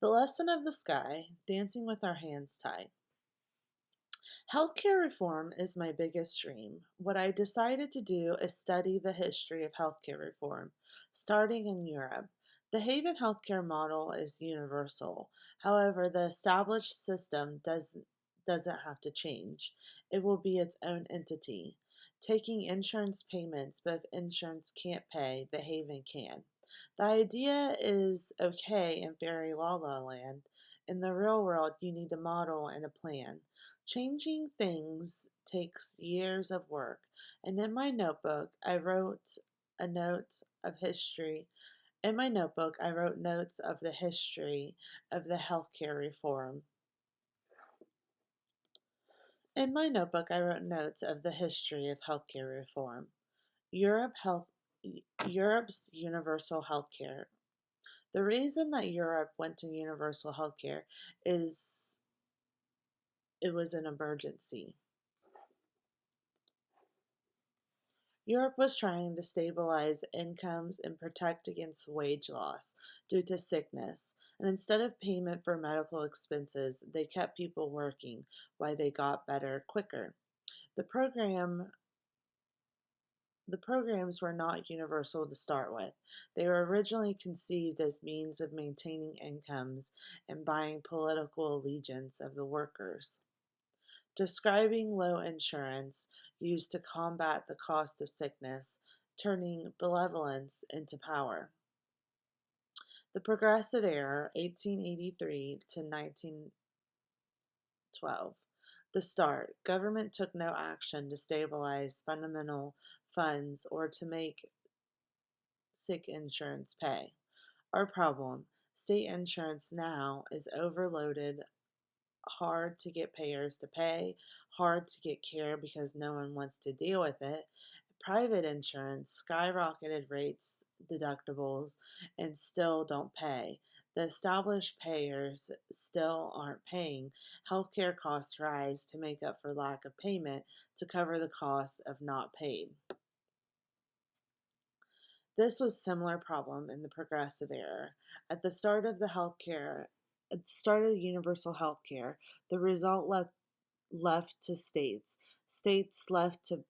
The lesson of the sky, dancing with our hands tied. Healthcare reform is my biggest dream. What I decided to do is study the history of healthcare reform, starting in Europe. The Haven healthcare model is universal. However, the established system doesn't have to change. It will be its own entity, taking insurance payments, but if insurance can't pay, the Haven can. The idea is okay in fairy la la land. In the real world, you need a model and a plan. Changing things takes years of work, and in my notebook, I wrote a note of history. In my notebook, I wrote notes of the history of the healthcare reform. In my notebook, I wrote notes of the history of healthcare reform. Europe health, Europe's universal healthcare. The reason that Europe went to universal healthcare is it was an emergency. Europe was trying to stabilize incomes and protect against wage loss due to sickness, and instead of payment for medical expenses, they kept people working while they got better quicker. The program the programs were not universal to start with. They were originally conceived as means of maintaining incomes and buying political allegiance of the workers. Describing low insurance used to combat the cost of sickness, turning benevolence into power. The Progressive Era, 1883 to 1912. The start. Government took no action to stabilize fundamental funds or to make sick insurance pay. Our problem. State insurance now is overloaded, hard to get payers to pay, hard to get care because no one wants to deal with it. Private insurance, skyrocketed rates, deductibles, and still don't pay. The established payers still aren't paying. Healthcare costs rise to make up for lack of payment to cover the costs of not paid. This was a similar problem in the Progressive Era. At the start of the universal health care, the result left to states. States left to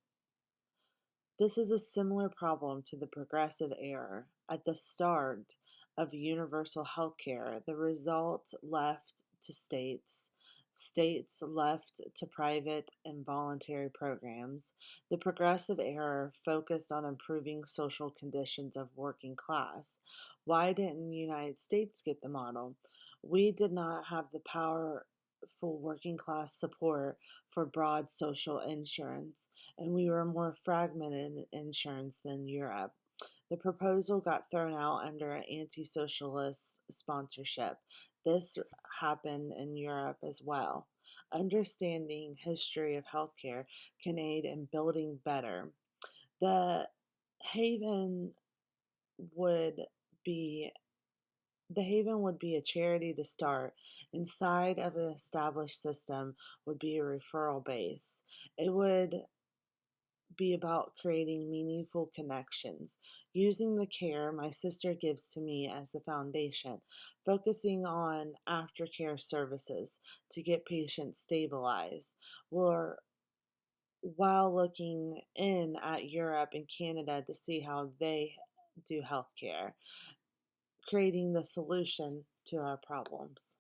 This is a similar problem to the Progressive Era. At the start of universal health care, the result left to states. States left to private and voluntary programs. The Progressive Era focused on improving social conditions of working class. Why didn't the United States get the model? We did not have the powerful working class support for broad social insurance, and we were more fragmented in insurance than Europe. The proposal got thrown out under anti-socialist sponsorship. This happened in Europe as well. Understanding history of healthcare can aid in building better. The haven would be the Haven would be a charity to start. Inside of an established system would be a referral base. It would be about creating meaningful connections, using the care my sister gives to me as the foundation, focusing on aftercare services to get patients stabilized, or while looking in at Europe and Canada to see how they do healthcare, creating the solution to our problems.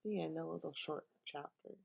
The end, a little short chapter.